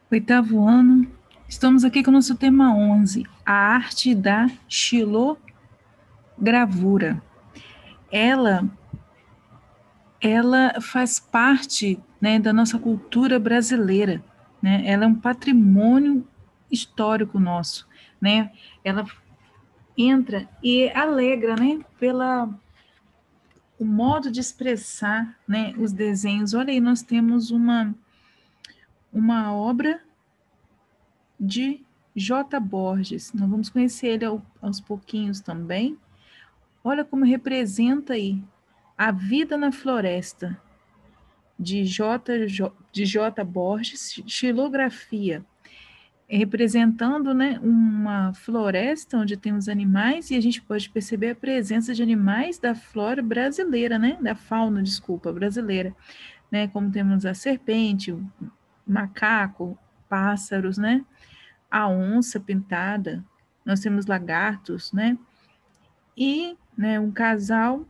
Oitavo ano, estamos aqui com o nosso tema 11, a arte da xilogravura. Ela, ela faz parte, né, da nossa cultura brasileira, né? Ela é um patrimônio histórico nosso, né? Ela entra e alegra, né, pela o modo de expressar, né, os desenhos. Olha aí, nós temos uma obra de J. Borges. Nós vamos conhecer ele aos pouquinhos também. Olha como representa aí a vida na floresta de J. Borges, xilografia, representando, né, uma floresta onde tem os animais e a gente pode perceber a presença de animais da flora brasileira, né, da fauna, desculpa, brasileira, né, como temos a serpente, o macaco, pássaros, né, a onça pintada, nós temos lagartos, né, e, né, um casal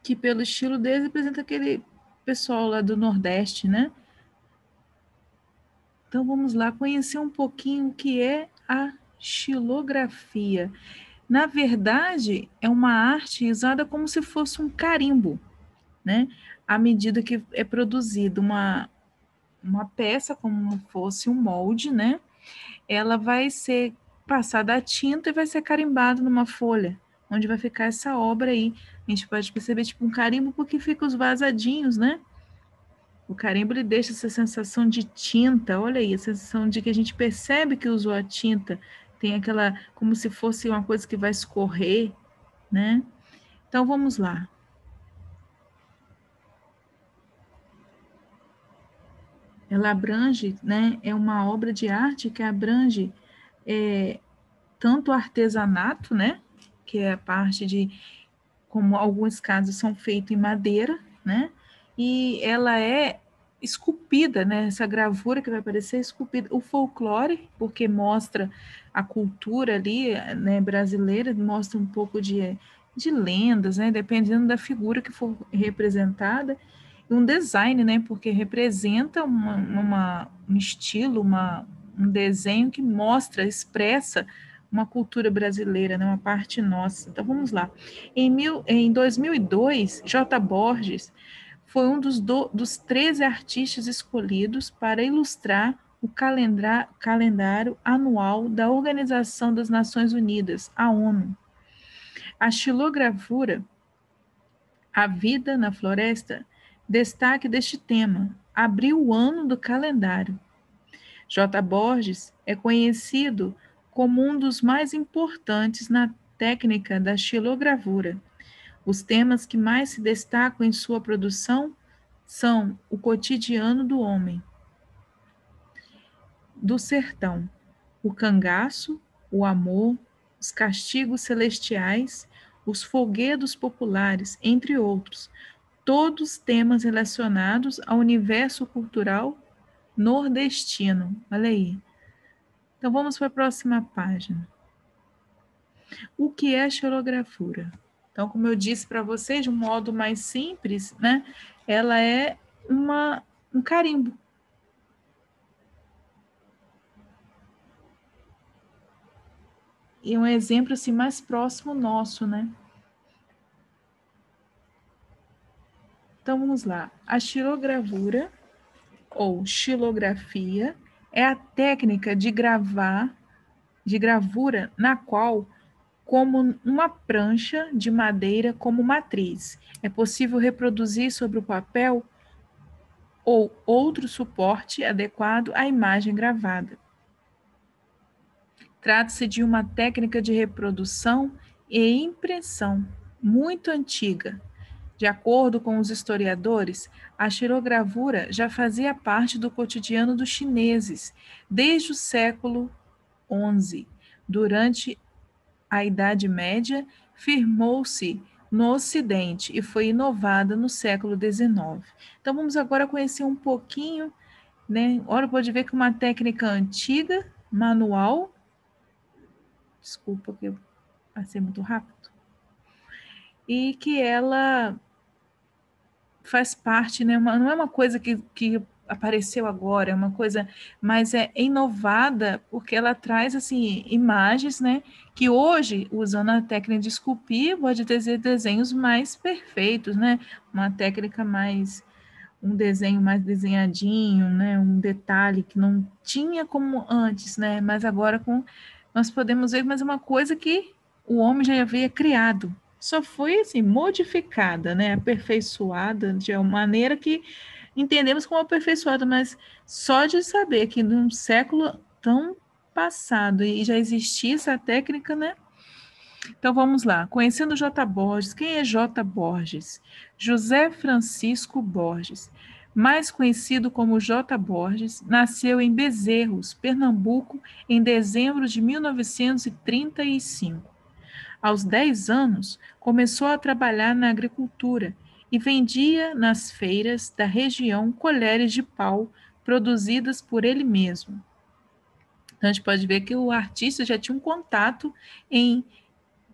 que pelo estilo deles representa aquele pessoal lá do Nordeste, né? Então vamos lá conhecer um pouquinho o que é a xilografia. Na verdade, é uma arte usada como se fosse um carimbo, né? À medida que é produzida uma peça, como fosse um molde, né? Ela vai ser passada a tinta e vai ser carimbada numa folha, onde vai ficar essa obra aí. A gente pode perceber tipo um carimbo porque fica os vazadinhos, né? O carimbo ele deixa essa sensação de tinta, olha aí, a sensação de que a gente percebe que usou a tinta, tem aquela, como se fosse uma coisa que vai escorrer, né? Então vamos lá. Ela abrange, né? É uma obra de arte que abrange é, tanto o artesanato, né? Que é a parte de, como alguns casos são feitos em madeira, né? E ela é esculpida, né? Essa gravura que vai aparecer é esculpida. O folclore, porque mostra a cultura ali, né, brasileira, mostra um pouco de lendas, né? Dependendo da figura que for representada. E um design, né? Porque representa um estilo, um desenho que mostra, expressa uma cultura brasileira, né? Uma parte nossa. Então vamos lá. Em 2002, J. Borges foi um dos 13 artistas escolhidos para ilustrar o calendário anual da Organização das Nações Unidas, a ONU. A xilogravura, A Vida na Floresta, destaque deste tema, abriu o ano do calendário. J. Borges é conhecido como um dos mais importantes na técnica da xilogravura. Os temas que mais se destacam em sua produção são o cotidiano do homem, do sertão, o cangaço, o amor, os castigos celestiais, os folguedos populares, entre outros, todos temas relacionados ao universo cultural nordestino. Olha aí. Então vamos para a próxima página. O que é a xilografura? Então, como eu disse para vocês, de um modo mais simples, né? Ela é um carimbo. E um exemplo assim mais próximo nosso, né? Então vamos lá. A xilogravura ou xilografia é a técnica de gravura na qual como uma prancha de madeira como matriz. É possível reproduzir sobre o papel ou outro suporte adequado à imagem gravada. Trata-se de uma técnica de reprodução e impressão muito antiga. De acordo com os historiadores, a xilogravura já fazia parte do cotidiano dos chineses desde o século XI. Durante a Idade Média, firmou-se no Ocidente e foi inovada no século XIX. Então vamos agora conhecer um pouquinho, né? Olha, pode ver que uma técnica antiga, manual, desculpa que eu passei muito rápido, e que ela faz parte, né? Não é uma coisa que apareceu agora, é uma coisa mais inovada, porque ela traz assim imagens, né, que hoje, usando a técnica de esculpir, pode ter desenhos mais perfeitos, né, uma técnica mais, um desenho mais desenhadinho, né, um detalhe que não tinha como antes, né, mas agora nós podemos ver, mas é uma coisa que o homem já havia criado, só foi assim modificada, né, aperfeiçoada de uma maneira que entendemos como aperfeiçoada, mas só de saber que num século tão passado e já existia essa técnica, né? Então vamos lá. Conhecendo J. Borges. Quem é J. Borges? José Francisco Borges, mais conhecido como J. Borges, nasceu em Bezerros, Pernambuco, em dezembro de 1935. Aos 10 anos, começou a trabalhar na agricultura e vendia nas feiras da região colheres de pau produzidas por ele mesmo. Então, a gente pode ver que o artista já tinha um contato em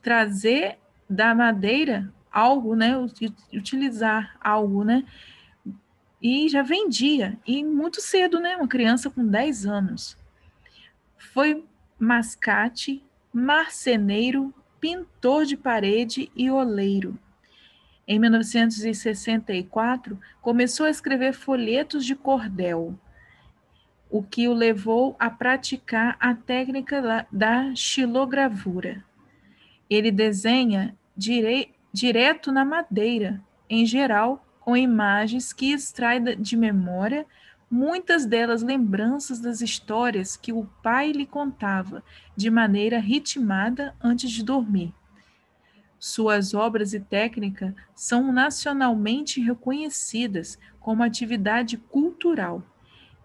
trazer da madeira algo, né, utilizar algo, né, e já vendia, e muito cedo, né, uma criança com 10 anos. Foi mascate, marceneiro, pintor de parede e oleiro. Em 1964, começou a escrever folhetos de cordel, o que o levou a praticar a técnica da xilogravura. Ele desenha direto na madeira, em geral, com imagens que extrai de memória, muitas delas lembranças das histórias que o pai lhe contava, de maneira ritmada antes de dormir. Suas obras e técnica são nacionalmente reconhecidas como atividade cultural.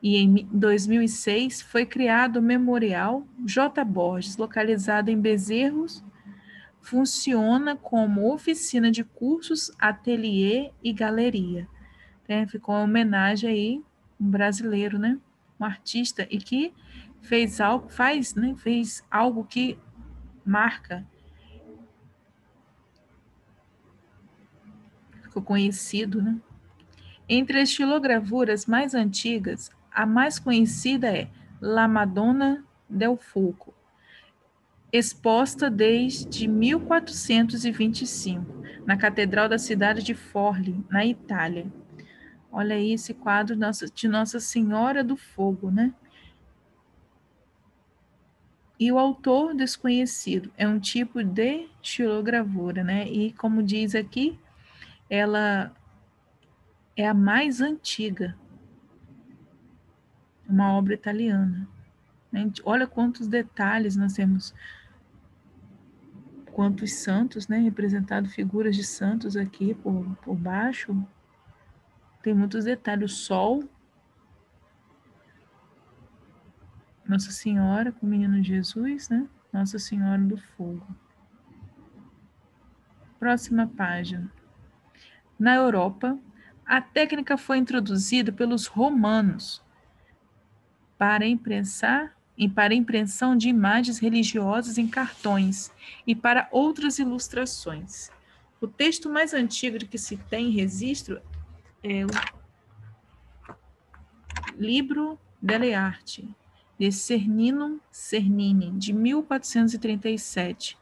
E em 2006 foi criado o Memorial J. Borges, localizado em Bezerros. Funciona como oficina de cursos, ateliê e galeria. Ficou uma homenagem aí, um brasileiro, né? Um artista e que fez algo, fez algo que marca, ficou conhecido, né? Entre as estilogravuras mais antigas, a mais conhecida é La Madonna del Fuoco, exposta desde 1425, na Catedral da cidade de Forli, na Itália. Olha aí esse quadro de Nossa Senhora do Fogo, né? E o autor desconhecido é um tipo de xilogravura, né? E como diz aqui, ela é a mais antiga, uma obra italiana. Olha quantos detalhes nós temos, quantos santos, né? Representado figuras de santos aqui por baixo. Tem muitos detalhes. O sol, Nossa Senhora com o menino Jesus, né? Nossa Senhora do Fogo. Próxima página. Na Europa, a técnica foi introduzida pelos romanos para para impressão de imagens religiosas em cartões e para outras ilustrações. O texto mais antigo de que se tem registro é o Libro delle Arti, de Cernini, de 1437.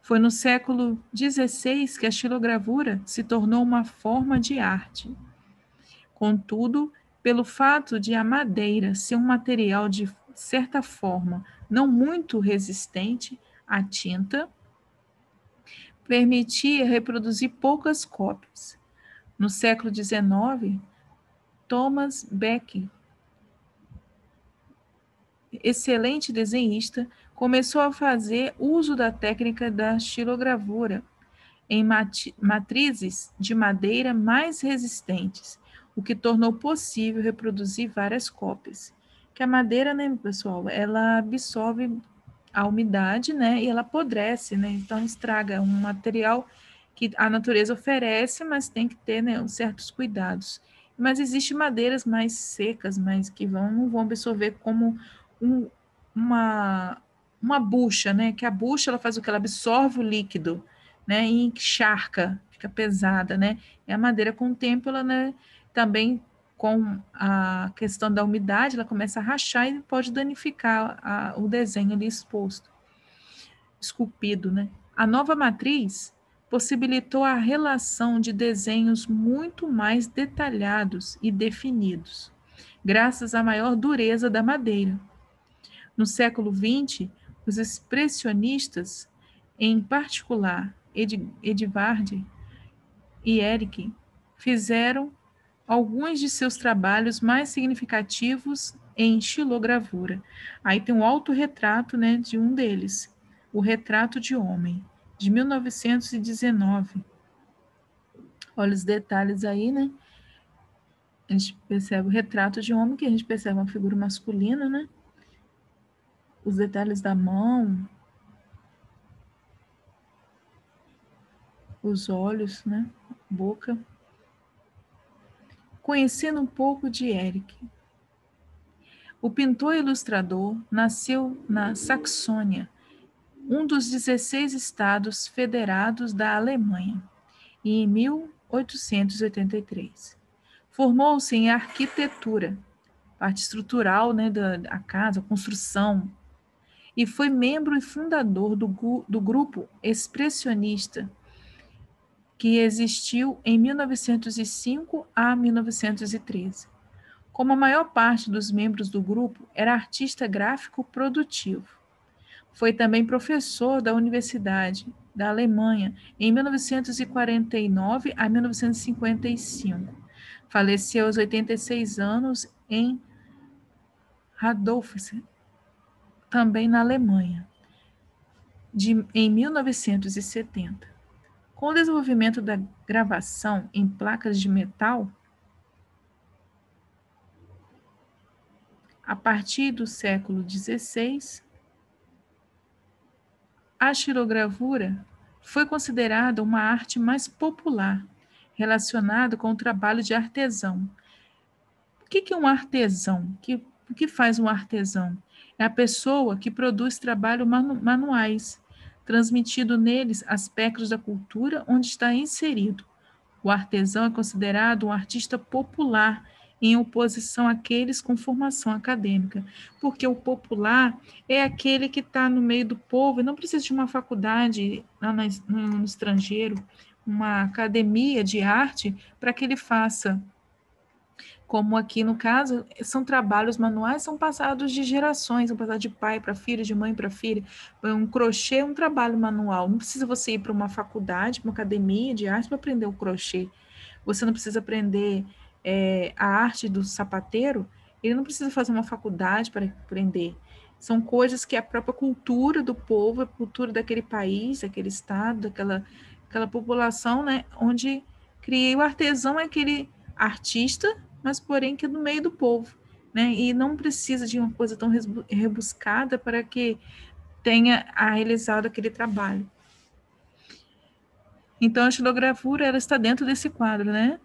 Foi no século XVI que a xilogravura se tornou uma forma de arte. Contudo, pelo fato de a madeira ser um material de certa forma não muito resistente à tinta, permitia reproduzir poucas cópias. No século XIX, Thomas Becket, excelente desenhista, começou a fazer uso da técnica da xilogravura em matrizes de madeira mais resistentes, o que tornou possível reproduzir várias cópias. Que a madeira, né, pessoal, ela absorve a umidade, né, e ela apodrece, né, então estraga um material que a natureza oferece, mas tem que ter, né, certos cuidados. Mas existem madeiras mais secas, mas que não vão absorver como um, uma, uma bucha, né, que a bucha ela faz o que? Ela absorve o líquido, né, e encharca, fica pesada, né, e a madeira com o tempo, ela, né, também com a questão da umidade, ela começa a rachar e pode danificar o desenho ali exposto, esculpido, né? A nova matriz possibilitou a relação de desenhos muito mais detalhados e definidos, graças à maior dureza da madeira. No século XX, os expressionistas, em particular Edvard e Eric, fizeram alguns de seus trabalhos mais significativos em xilogravura. Aí tem um autorretrato, né, de um deles, o Retrato de Homem, de 1919. Olha os detalhes aí, né? A gente percebe o retrato de homem, que a gente percebe uma figura masculina, né? Os detalhes da mão, os olhos, né? Boca. Conhecendo um pouco de Eric. O pintor e ilustrador nasceu na Saxônia, um dos 16 estados federados da Alemanha, e em 1883. Formou-se em arquitetura, parte estrutural, né, da casa, construção, e foi membro e fundador do grupo expressionista, que existiu em 1905 a 1913. Como a maior parte dos membros do grupo era artista gráfico produtivo. Foi também professor da Universidade da Alemanha em 1949 a 1955. Faleceu aos 86 anos em Radolfzell, também na Alemanha, em 1970. Com o desenvolvimento da gravação em placas de metal, a partir do século XVI, a xilogravura foi considerada uma arte mais popular, relacionada com o trabalho de artesão. O que é um artesão? O que faz um artesão? É a pessoa que produz trabalhos manuais, transmitindo neles aspectos da cultura onde está inserido. O artesão é considerado um artista popular, em oposição àqueles com formação acadêmica, porque o popular é aquele que está no meio do povo e não precisa de uma faculdade no estrangeiro, uma academia de arte, para que ele faça. Como aqui no caso, são trabalhos manuais, são passados de gerações, são passados de pai para filho, de mãe para filha. Um crochê é um trabalho manual, não precisa você ir para uma faculdade, para uma academia de arte para aprender o crochê. Você não precisa aprender a arte do sapateiro, ele não precisa fazer uma faculdade para aprender. São coisas que a própria cultura do povo, a cultura daquele país, daquele estado, daquela população, né, onde criei o artesão é aquele artista, mas porém que é no meio do povo, né, e não precisa de uma coisa tão rebuscada para que tenha realizado aquele trabalho. Então, a xilogravura ela está dentro desse quadro, né?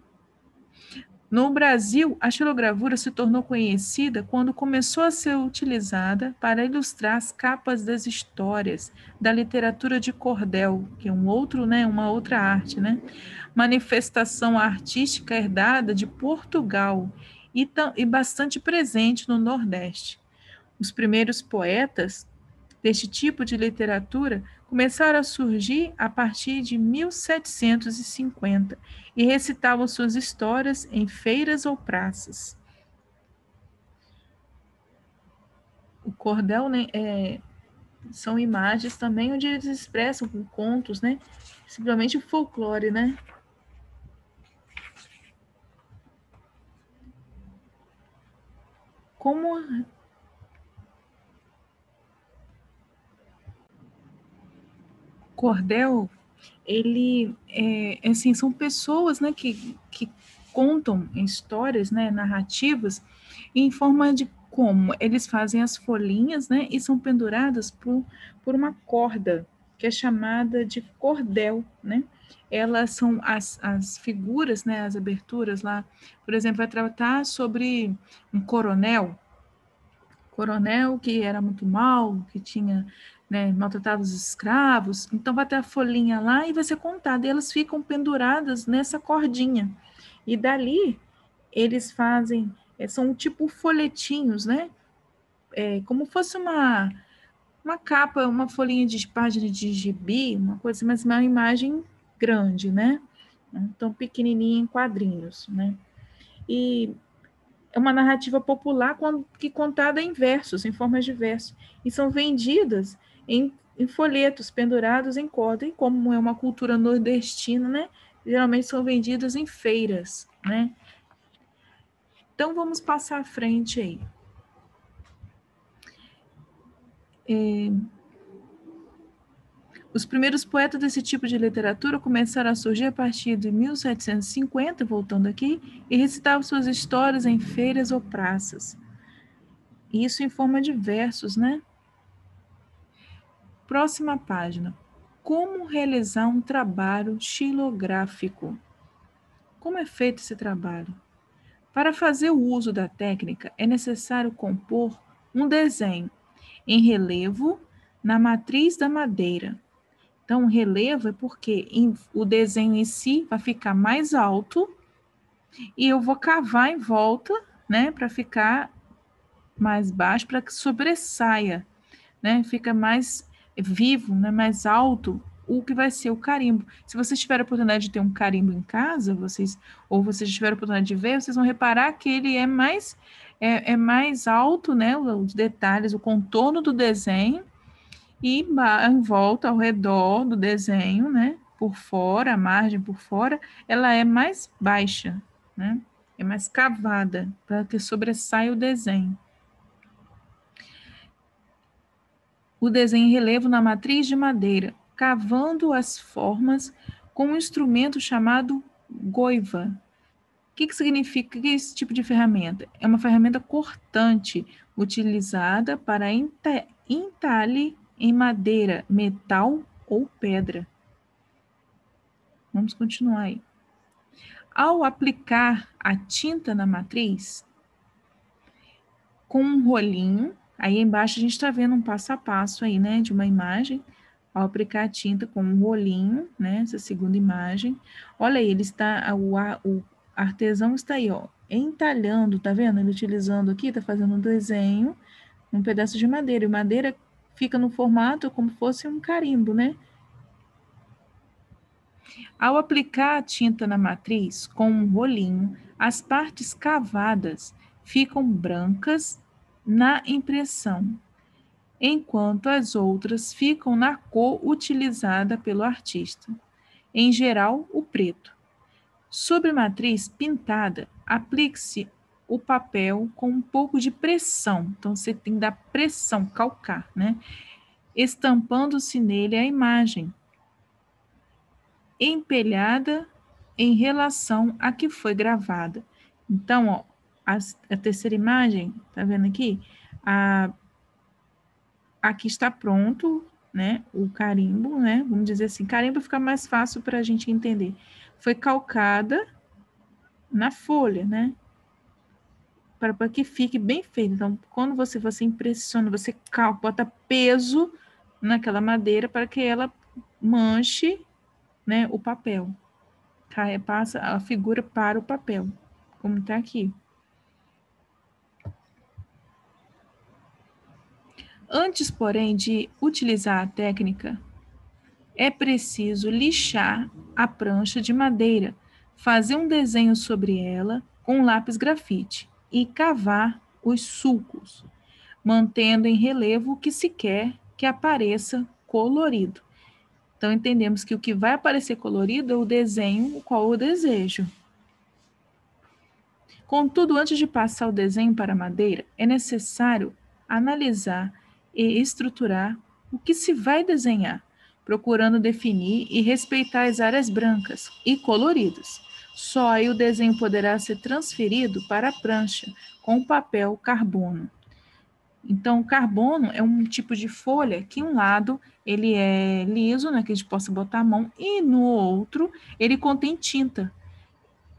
No Brasil, a xilogravura se tornou conhecida quando começou a ser utilizada para ilustrar as capas das histórias da literatura de cordel, que é uma outra arte, né? Manifestação artística herdada de Portugal e bastante presente no Nordeste. Os primeiros poetas deste tipo de literatura começaram a surgir a partir de 1750 e recitavam suas histórias em feiras ou praças. O cordel, né, são imagens também onde eles expressam com contos, né, simplesmente o folclore, né. Como cordel, ele assim, são pessoas, né, que contam histórias, né, narrativas em forma de como eles fazem as folhinhas, né, e são penduradas por uma corda que é chamada de cordel, né? Elas são as figuras, né, as aberturas lá, por exemplo, vai tratar sobre um coronel que era muito mau, que tinha, né, maltratado os escravos, então vai ter a folhinha lá e vai ser contada, e elas ficam penduradas nessa cordinha. E dali eles fazem, são tipo folhetinhos, né? Como fosse uma capa, uma folhinha de página de gibi, uma coisa assim, mas uma imagem grande, né? Então, pequenininha em quadrinhos, né? E é uma narrativa popular que contada em versos, em formas de verso, e são vendidas em folhetos pendurados em corda, e como é uma cultura nordestina, né? Geralmente são vendidas em feiras, né? Então, vamos passar à frente aí. Os primeiros poetas desse tipo de literatura começaram a surgir a partir de 1750, voltando aqui, e recitavam suas histórias em feiras ou praças. Isso em forma de versos, né? Próxima página. Como realizar um trabalho xilográfico? Como é feito esse trabalho? Para fazer o uso da técnica, é necessário compor um desenho em relevo na matriz da madeira. Então, o relevo é porque o desenho em si vai ficar mais alto e eu vou cavar em volta, né, para ficar mais baixo, para que sobressaia, né, fica mais vivo, né, mais alto o que vai ser o carimbo. Se vocês tiverem a oportunidade de ter um carimbo em casa, ou vocês tiverem a oportunidade de ver, vocês vão reparar que ele é mais alto, né, os detalhes, o contorno do desenho, e em volta, ao redor do desenho, né, por fora, a margem por fora, ela é mais baixa, né, é mais cavada, para que sobressaia o desenho. O desenho em relevo na matriz de madeira, cavando as formas com um instrumento chamado goiva. O que significa que esse tipo de ferramenta? É uma ferramenta cortante, utilizada para entalhe em madeira, metal ou pedra. Vamos continuar aí. Ao aplicar a tinta na matriz, com um rolinho, aí embaixo a gente está vendo um passo a passo aí, né, de uma imagem. Ao aplicar a tinta com um rolinho, né, essa segunda imagem, olha aí, o artesão está aí, ó, entalhando, tá vendo? Ele utilizando aqui, tá fazendo um desenho, um pedaço de madeira, e madeira fica no formato como fosse um carimbo, né? Ao aplicar a tinta na matriz com um rolinho, as partes cavadas ficam brancas na impressão, enquanto as outras ficam na cor utilizada pelo artista, em geral, o preto. Sobre matriz pintada, aplique-se o papel com um pouco de pressão, então você tem que dar pressão, calcar, né? Estampando-se nele a imagem, empelhada em relação à que foi gravada. Então, ó, a terceira imagem, tá vendo aqui? Aqui está pronto, né, o carimbo, né, vamos dizer assim, carimbo fica mais fácil para a gente entender. Foi calcada na folha, né, para que fique bem feito. Então, quando você impressiona, você calca, bota peso naquela madeira para que ela manche, né, o papel. Passa a figura para o papel, como está aqui. Antes, porém, de utilizar a técnica, é preciso lixar a prancha de madeira, fazer um desenho sobre ela com lápis grafite e cavar os sulcos, mantendo em relevo o que se quer que apareça colorido. Então, entendemos que o que vai aparecer colorido é o desenho, o qual eu desejo. Contudo, antes de passar o desenho para a madeira, é necessário analisar e estruturar o que se vai desenhar, procurando definir e respeitar as áreas brancas e coloridas. Só aí o desenho poderá ser transferido para a prancha com o papel carbono. Então, o carbono é um tipo de folha que um lado ele é liso, né, que a gente possa botar a mão, e no outro ele contém tinta.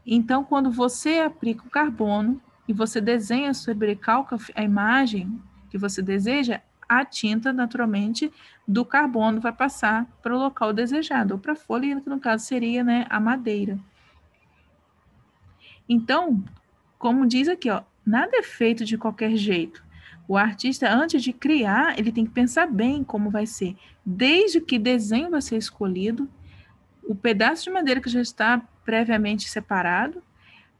Então, quando você aplica o carbono e você desenha sobre calca a imagem que você deseja, a tinta, naturalmente, do carbono vai passar para o local desejado, ou para a folha, que no caso seria, né, a madeira. Então, como diz aqui, ó, nada é feito de qualquer jeito. O artista, antes de criar, ele tem que pensar bem como vai ser. Desde que desenho vai ser escolhido, o pedaço de madeira que já está previamente separado,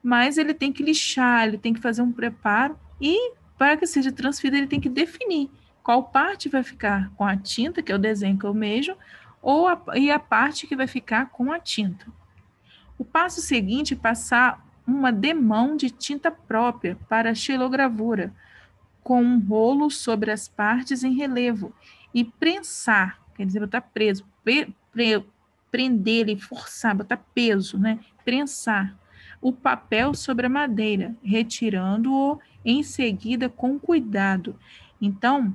mas ele tem que lixar, ele tem que fazer um preparo e para que seja transferido, ele tem que definir qual parte vai ficar com a tinta, que é o desenho que eu mesmo, e a parte que vai ficar com a tinta. O passo seguinte é passar uma demão de tinta própria para a xilogravura, com um rolo sobre as partes em relevo, e prensar, quer dizer, botar preso, prender e forçar, botar peso, né? Prensar o papel sobre a madeira, retirando-o em seguida com cuidado. Então,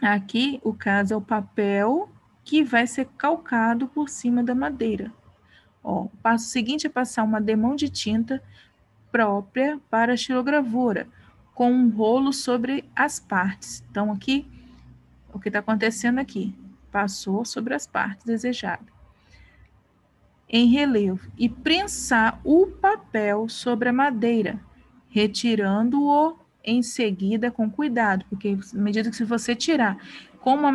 aqui o caso é o papel que vai ser calcado por cima da madeira. Ó, o passo seguinte é passar uma demão de tinta própria para a xilogravura, com um rolo sobre as partes. Então, aqui, o que está acontecendo aqui? Passou sobre as partes desejadas. Em relevo. E prensar o papel sobre a madeira, retirando-o em seguida com cuidado, porque à medida que você tirar, como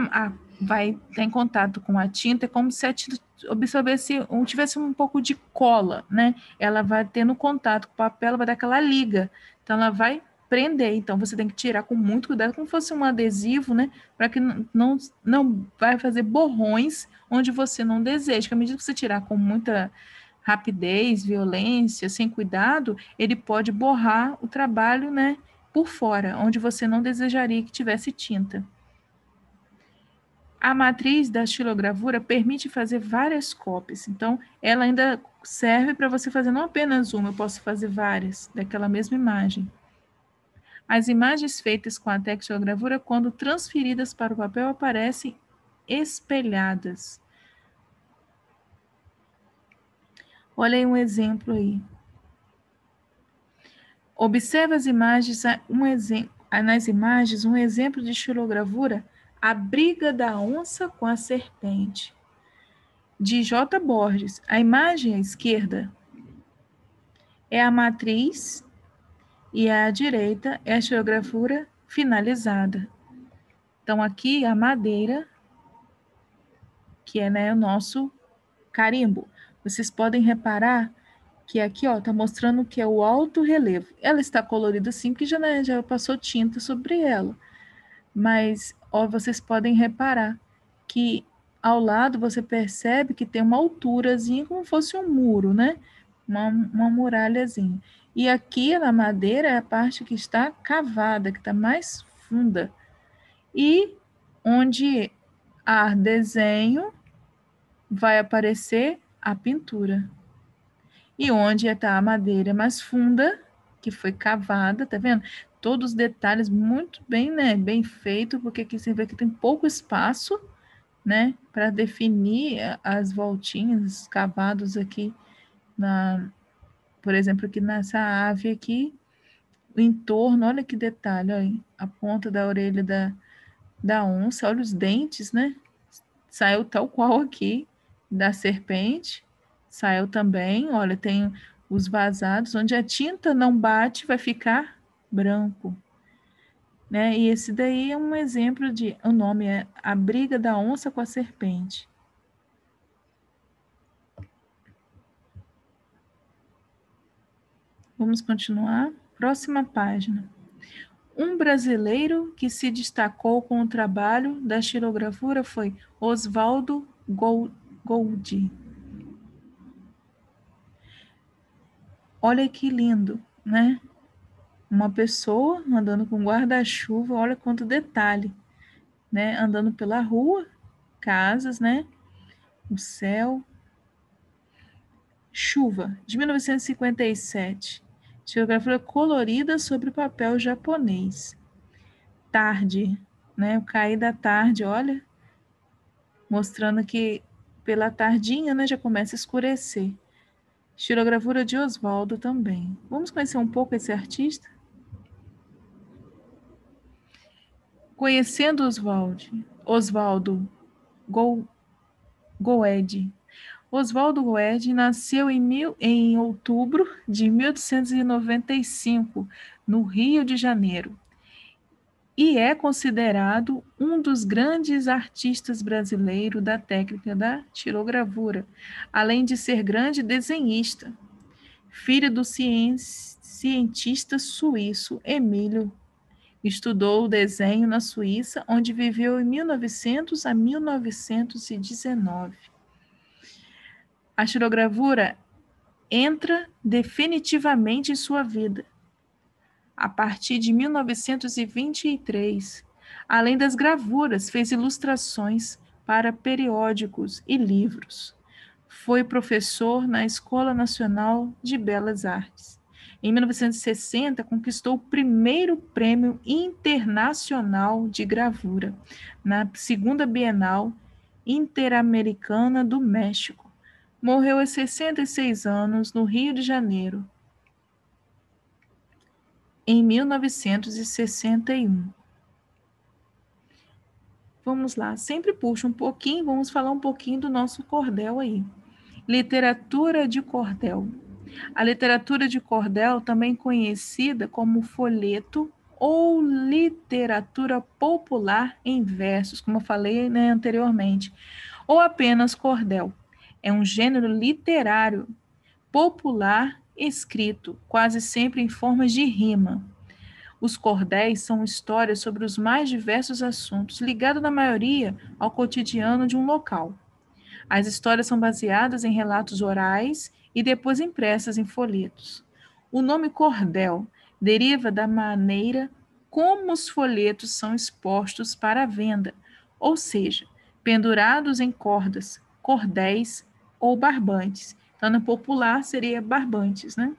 vai estar em contato com a tinta, é como se a tinta absorvesse, tivesse um pouco de cola, né? Ela vai tendo contato com o papel, ela vai dar aquela liga. Então, ela vai prender. Então, você tem que tirar com muito cuidado, como se fosse um adesivo, né? Para que não vai fazer borrões onde você não deseja. Que à medida que você tirar com muita rapidez, violência, sem cuidado, ele pode borrar o trabalho, né? Por fora, onde você não desejaria que tivesse tinta. A matriz da xilogravura permite fazer várias cópias, então ela ainda serve para você fazer não apenas uma, eu posso fazer várias daquela mesma imagem. As imagens feitas com a textilogravura, quando transferidas para o papel, aparecem espelhadas. Olha aí um exemplo aí. Observe as imagens, nas imagens, um exemplo de xilogravura, a briga da onça com a serpente, de J. Borges. A imagem à esquerda é a matriz e à direita é a xilogravura finalizada. Então, aqui a madeira, que é, né, o nosso carimbo. Vocês podem reparar que aqui, ó, tá mostrando que é o alto relevo. Ela está colorida assim, porque já, né, já passou tinta sobre ela. Mas, ó, vocês podem reparar que ao lado você percebe que tem uma alturazinha, como fosse um muro, né? Uma muralhazinha. E aqui na madeira é a parte que está cavada, que está mais funda. E onde há desenho, vai aparecer a pintura. E onde está a madeira mais funda, que foi cavada, tá vendo? Todos os detalhes muito bem, né, bem feito, porque aqui você vê que tem pouco espaço, né, para definir as voltinhas, os cavados aqui por exemplo, aqui nessa ave aqui, o entorno, olha que detalhe, olha aí, a ponta da orelha da onça, olha os dentes, né? Saiu tal qual aqui da serpente, saiu também, olha, tem os vazados, onde a tinta não bate, vai ficar branco, né? E esse daí é um exemplo o nome é A Briga da Onça com a Serpente. Vamos continuar. Próxima página. Um brasileiro que se destacou com o trabalho da xilogravura foi Oswaldo Goldi. Olha que lindo, né? Uma pessoa andando com guarda-chuva, olha quanto detalhe, né? Andando pela rua, casas, né? O céu. Chuva, de 1957. Xilogravura colorida sobre papel japonês. Tarde, né? O cair da tarde, olha, mostrando que pela tardinha, né, já começa a escurecer. Xilogravura de Oswaldo também. Vamos conhecer um pouco esse artista? Conhecendo Oswaldo Goed. Oswaldo Guedes nasceu em outubro de 1895, no Rio de Janeiro, e é considerado um dos grandes artistas brasileiros da técnica da xilogravura, além de ser grande desenhista. Filho do cientista suíço Emílio, estudou desenho na Suíça, onde viveu em 1900 a 1919. A xilogravura entra definitivamente em sua vida a partir de 1923. Além das gravuras, fez ilustrações para periódicos e livros. Foi professor na Escola Nacional de Belas Artes. Em 1960, conquistou o primeiro prêmio internacional de gravura na segunda Bienal Interamericana do México. Morreu aos 66 anos no Rio de Janeiro, em 1961. Vamos lá, sempre puxa um pouquinho, vamos falar um pouquinho do nosso cordel aí. Literatura de cordel. A literatura de cordel, também conhecida como folheto ou literatura popular em versos, como eu falei, né, anteriormente, ou apenas cordel. É um gênero literário popular escrito, quase sempre em formas de rima. Os cordéis são histórias sobre os mais diversos assuntos, ligados na maioria ao cotidiano de um local. As histórias são baseadas em relatos orais e depois impressas em folhetos. O nome cordel deriva da maneira como os folhetos são expostos para a venda, ou seja, pendurados em cordas, cordéis ou barbantes. Então, no popular seria barbantes, né?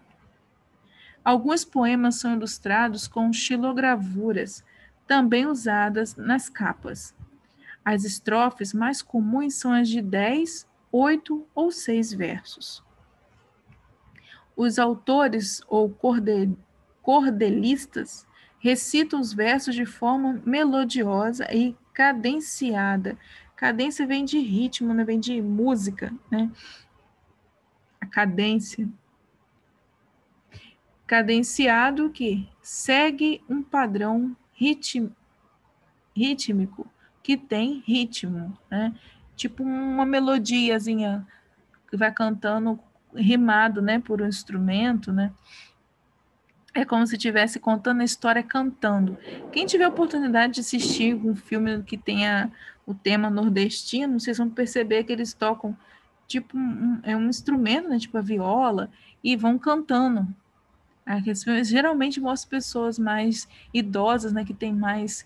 Alguns poemas são ilustrados com xilogravuras, também usadas nas capas. As estrofes mais comuns são as de 10, 8 ou 6 versos. Os autores ou cordelistas recitam os versos de forma melodiosa e cadenciada. Cadência vem de ritmo, né? Vem de música, né? A cadência. Cadenciado que segue um padrão rítmico, que tem ritmo, né? Tipo uma melodiazinha que vai cantando rimado, né, por um instrumento, né? É como se estivesse contando a história cantando. Quem tiver a oportunidade de assistir um filme que tenha o tema nordestino, vocês vão perceber que eles tocam tipo é um instrumento, né, tipo a viola, e vão cantando. Aqueles filmes geralmente mostram pessoas mais idosas, né, que têm mais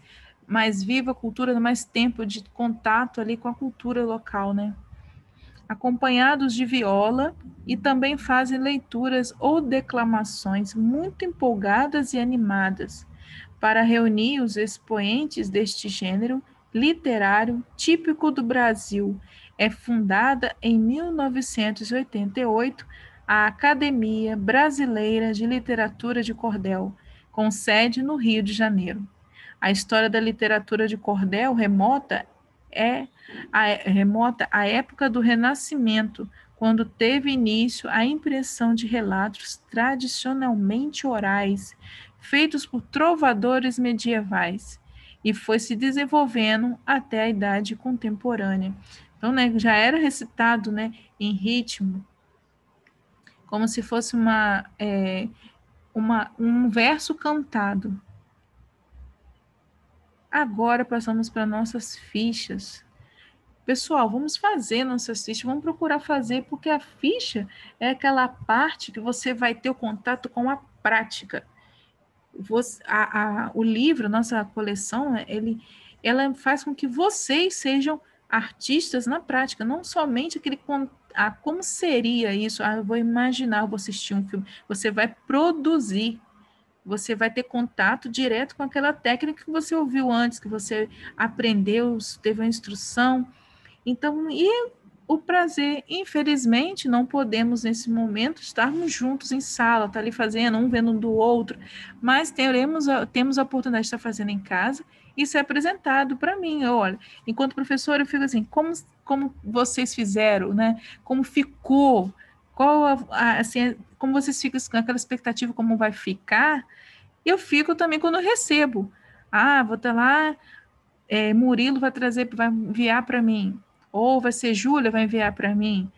viva a cultura, mais tempo de contato ali com a cultura local, né? Acompanhados de viola, e também fazem leituras ou declamações muito empolgadas e animadas para reunir os expoentes deste gênero literário típico do Brasil. É fundada em 1988 a Academia Brasileira de Literatura de Cordel, com sede no Rio de Janeiro. A história da literatura de cordel remota à época do Renascimento, quando teve início a impressão de relatos tradicionalmente orais, feitos por trovadores medievais, e foi se desenvolvendo até a idade contemporânea. Então, né, já era recitado, né, em ritmo, como se fosse um verso cantado. Agora passamos para nossas fichas. Pessoal, vamos fazer nossas fichas, vamos procurar fazer, porque a ficha é aquela parte que você vai ter o contato com a prática. O livro, nossa coleção, ela faz com que vocês sejam artistas na prática, não somente aquele como seria isso, eu vou imaginar, eu vou assistir um filme, você vai produzir, você vai ter contato direto com aquela técnica que você ouviu antes, que você aprendeu, teve uma instrução. Então, o prazer. Infelizmente, não podemos, nesse momento, estarmos juntos em sala, tá ali fazendo, um vendo um do outro, mas temos a oportunidade de estar fazendo em casa. Isso é apresentado para mim. Olha, enquanto professora, eu fico assim, como vocês fizeram, né? Como ficou? Qual assim, como vocês ficam com aquela expectativa, como vai ficar? Eu fico também quando eu recebo. Ah, vou estar lá, Murilo vai enviar para mim, ou vai ser Júlia, vai enviar para mim,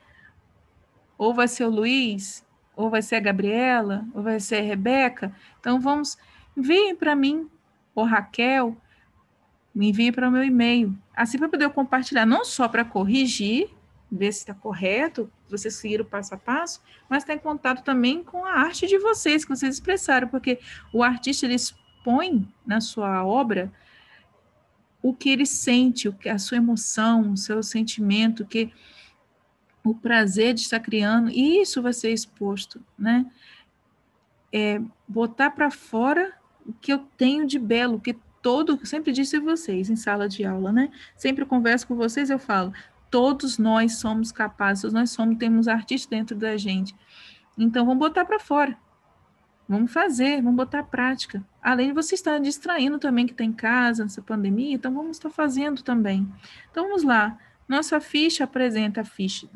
ou vai ser o Luiz, ou vai ser a Gabriela, ou vai ser a Rebeca. Então enviem para mim, ou Raquel, me enviem para o meu e-mail, assim para poder compartilhar, não só para corrigir, ver se está correto, vocês seguiram o passo a passo, mas ter contato também com a arte de vocês, que vocês expressaram, porque o artista ele expõe na sua obra o que ele sente, a sua emoção, o seu sentimento, que o prazer de estar criando, e isso vai ser exposto, né? Botar para fora o que eu tenho de belo, que sempre disse a vocês em sala de aula, né? Sempre converso com vocês, eu falo, todos nós somos capazes, temos artistas dentro da gente. Então, vamos botar para fora. Vamos fazer, vamos botar a prática. Além de você estar distraindo também que está em casa, nessa pandemia, então vamos estar fazendo também. Então vamos lá. Nossa ficha apresenta a ficha,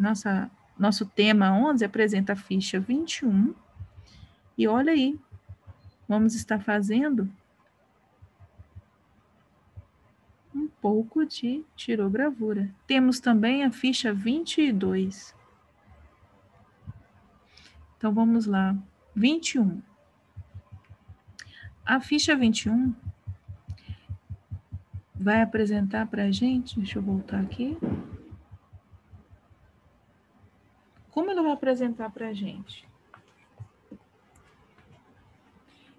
nosso tema 11 apresenta a ficha 21. E olha aí, vamos estar fazendo um pouco de tirogravura. Temos também a ficha 22. Então vamos lá. 21. A ficha 21 vai apresentar para a gente, deixa eu voltar aqui. Como ela vai apresentar para a gente?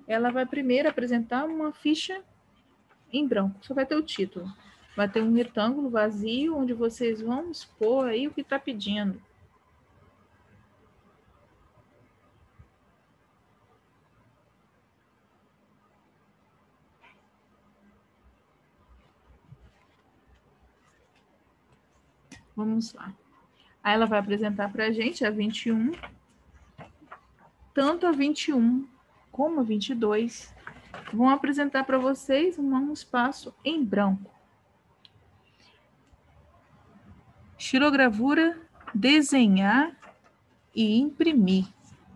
Ela vai primeiro apresentar uma ficha em branco, só vai ter o título. Vai ter um retângulo vazio, onde vocês vão expor aí o que está pedindo. Vamos lá. Aí ela vai apresentar para a gente a 21, tanto a 21 como a 22 vão apresentar para vocês um espaço em branco. Xilogravura, desenhar e imprimir.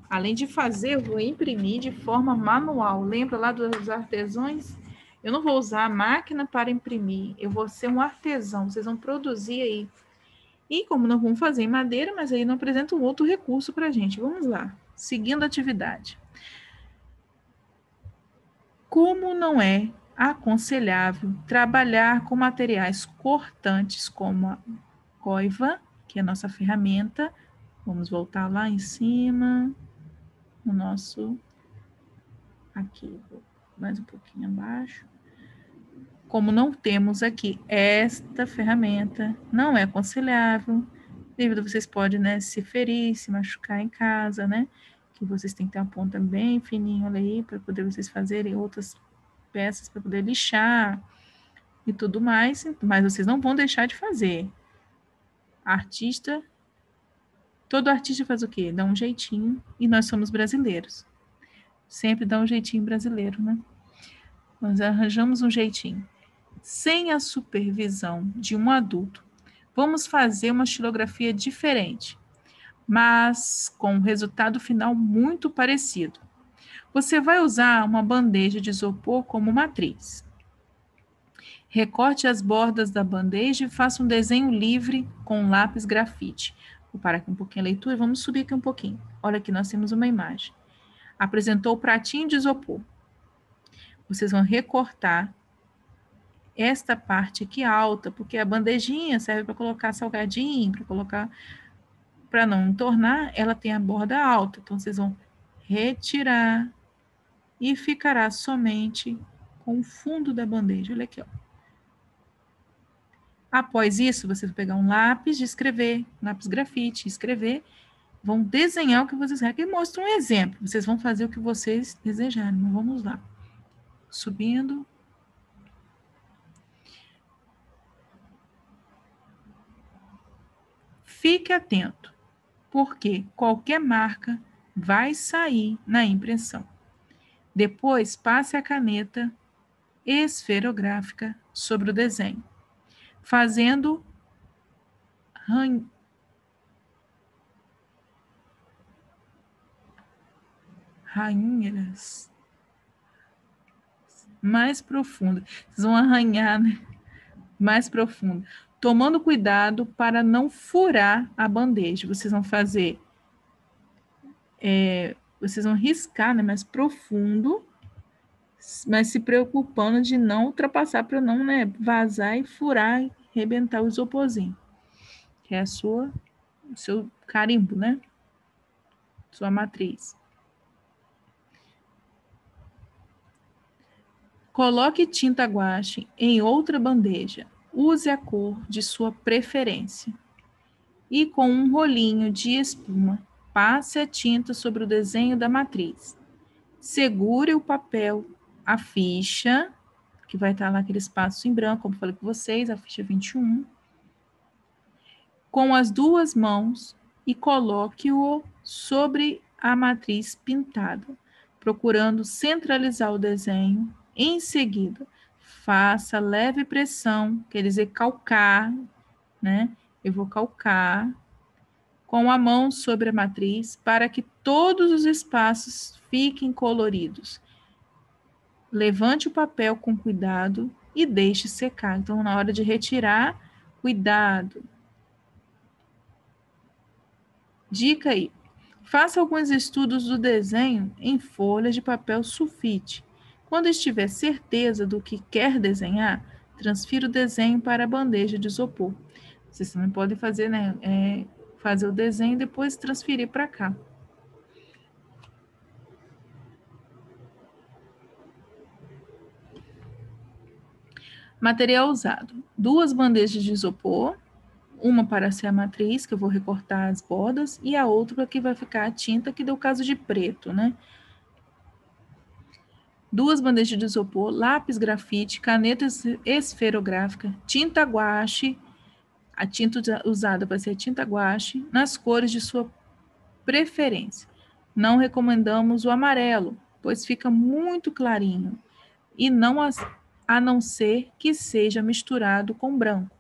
Além de fazer, eu vou imprimir de forma manual. Lembra lá dos artesãos? Eu não vou usar a máquina para imprimir, eu vou ser um artesão, vocês vão produzir aí. E como não vamos fazer em madeira, mas aí não apresenta um outro recurso para a gente. Vamos lá, seguindo a atividade. Como não é aconselhável trabalhar com materiais cortantes como a coiva, que é a nossa ferramenta. Vamos voltar lá em cima, no nosso... Aqui, mais um pouquinho abaixo. Como não temos aqui esta ferramenta, não é aconselhável, devido vocês podem, né, se ferir, se machucar em casa, né? Que vocês têm que ter uma ponta bem fininha, olha aí, para poder vocês fazerem outras peças para poder lixar e tudo mais, mas vocês não vão deixar de fazer. Artista, todo artista faz o quê? Dá um jeitinho, e nós somos brasileiros. Sempre dá um jeitinho brasileiro, né? Nós arranjamos um jeitinho. Sem a supervisão de um adulto, vamos fazer uma xilografia diferente, mas com um resultado final muito parecido. Você vai usar uma bandeja de isopor como matriz. Recorte as bordas da bandeja e faça um desenho livre com lápis grafite. Vou parar aqui um pouquinho a leitura, vamos subir aqui um pouquinho. Olha aqui, nós temos uma imagem. Apresentou o pratinho de isopor. Vocês vão recortar esta parte aqui alta, porque a bandejinha serve para colocar salgadinho, para não entornar, ela tem a borda alta. Então, vocês vão retirar e ficará somente com o fundo da bandeja. Olha aqui, ó. Após isso, vocês vão pegar um lápis de escrever, lápis grafite, escrever, vão desenhar o que vocês querem. Aqui mostra um exemplo. Vocês vão fazer o que vocês desejarem. Mas vamos lá. Subindo. Fique atento, porque qualquer marca vai sair na impressão. Depois, passe a caneta esferográfica sobre o desenho, fazendo ranhuras mais profundas. Vocês vão arranhar, né? Mais profundo. Tomando cuidado para não furar a bandeja. Vocês vão fazer, vocês vão riscar, né, mais profundo, mas se preocupando de não ultrapassar para não, né, vazar e furar e arrebentar o isoporzinho, que é o seu carimbo, né? Sua matriz. Coloque tinta guache em outra bandeja. Use a cor de sua preferência. E com um rolinho de espuma, passe a tinta sobre o desenho da matriz. Segure o papel, a ficha, que vai estar lá aquele espaço em branco, como eu falei com vocês, a ficha 21, com as duas mãos e coloque-o sobre a matriz pintada, procurando centralizar o desenho. Em seguida, faça leve pressão, quer dizer, calcar, né? Eu vou calcar com a mão sobre a matriz para que todos os espaços fiquem coloridos. Levante o papel com cuidado e deixe secar. Então, na hora de retirar, cuidado. Dica aí. Faça alguns estudos do desenho em folhas de papel sulfite. Quando estiver certeza do que quer desenhar, transfira o desenho para a bandeja de isopor. Vocês também podem fazer, né? Fazer o desenho e depois transferir para cá. Material usado: 2 bandejas de isopor, uma para ser a matriz, que eu vou recortar as bordas, e a outra que vai ficar a tinta, que deu o caso de preto, né? 2 bandejas de isopor, lápis grafite, caneta esferográfica, tinta guache, a tinta usada vai ser a tinta guache, nas cores de sua preferência. Não recomendamos o amarelo, pois fica muito clarinho, e a não ser que seja misturado com branco,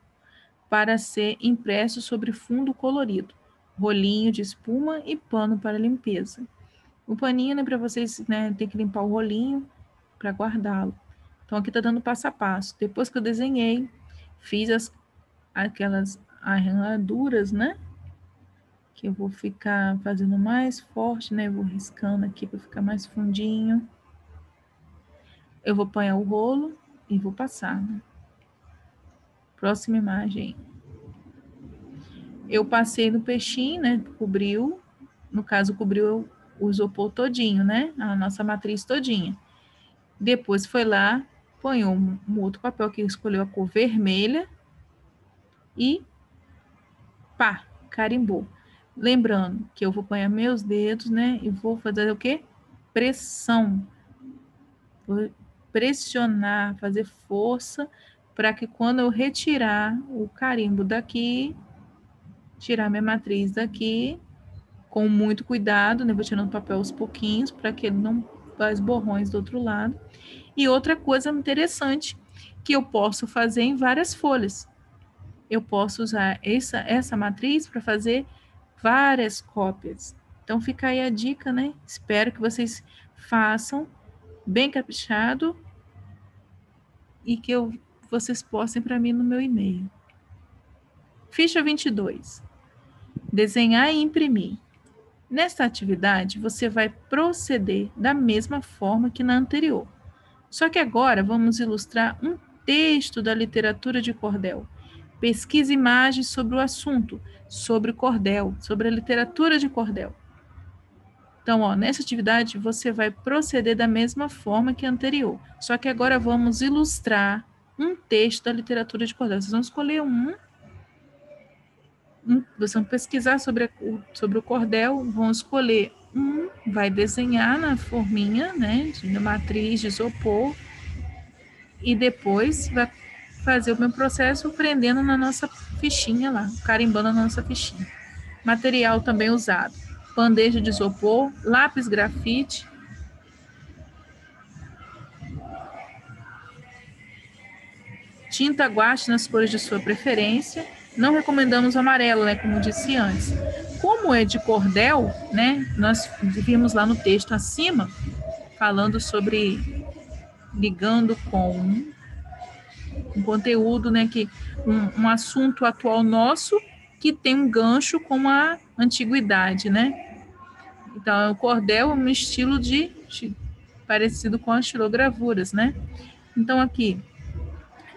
para ser impresso sobre fundo colorido, rolinho de espuma e pano para limpeza. O paninho, né, para vocês, né, ter que limpar o rolinho para guardá-lo. Então, aqui está dando passo a passo. Depois que eu desenhei, fiz aquelas arranhaduras, né, que eu vou ficar fazendo mais forte, né, eu vou riscando aqui para ficar mais fundinho. Eu vou apanhar o rolo e vou passar, né? Próxima imagem. Eu passei no peixinho, né? Cobriu, no caso, cobriu o isopor todinho, né? A nossa matriz todinha. Depois foi lá, ponhou um outro papel que escolheu a cor vermelha e pá, carimbou. Lembrando que eu vou pôr meus dedos, né? E vou fazer o quê? Pressão. Vou pressionar, fazer força para que quando eu retirar o carimbo daqui, tirar minha matriz daqui, com muito cuidado, né? Vou tirando o papel aos pouquinhos para que ele não faz borrões do outro lado. E outra coisa interessante que eu posso fazer em várias folhas. Eu posso usar essa matriz para fazer várias cópias. Então fica aí a dica, né? Espero que vocês façam bem caprichado e que vocês postem para mim no meu e-mail. Ficha 22. Desenhar e imprimir. Nesta atividade, você vai proceder da mesma forma que na anterior. Só que agora vamos ilustrar um texto da literatura de cordel. Pesquise imagens sobre o assunto, sobre o cordel, sobre a literatura de cordel. Então, nessa atividade, você vai proceder da mesma forma que a anterior. Só que agora vamos ilustrar um texto da literatura de cordel. Vocês vão escolher vocês vão pesquisar sobre o cordel, vão escolher vai desenhar na forminha, né, de matriz de isopor, e depois vai fazer o meu processo prendendo na nossa fichinha lá, carimbando na nossa fichinha. Material também usado: bandeja de isopor, lápis grafite, tinta guache nas cores de sua preferência. Não recomendamos amarelo, né, como disse antes. Como é de cordel, né, nós vimos lá no texto acima, falando sobre ligando com um conteúdo, né, que um assunto atual nosso que tem um gancho com a antiguidade, né? Então, o cordel é um estilo parecido com as xilogravuras, né? Então, aqui,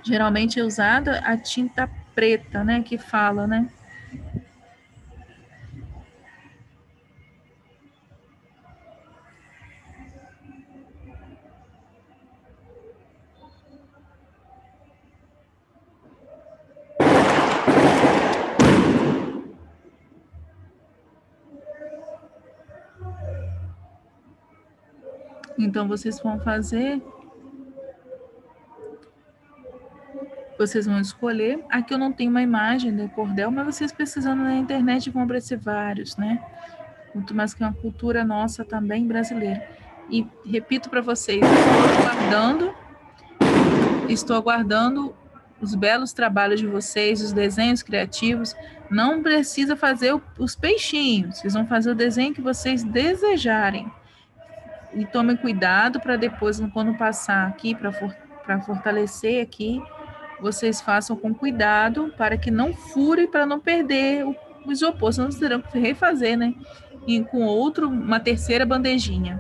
geralmente é usada a tinta preta, né, que fala, né? Então, vocês vão escolher. Aqui eu não tenho uma imagem do cordel, mas vocês pesquisando na internet vão aparecer vários, né? Muito mais que uma cultura nossa também brasileira. E repito para vocês, estou aguardando os belos trabalhos de vocês, os desenhos criativos. Não precisa fazer os peixinhos, vocês vão fazer o desenho que vocês desejarem. E tomem cuidado para depois, quando passar aqui, para fortalecer aqui, vocês façam com cuidado para que não fure, para não perder o isopor, senão vocês terão que refazer, né? E com uma terceira bandejinha.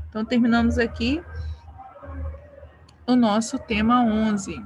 Então, terminamos aqui o nosso tema 11.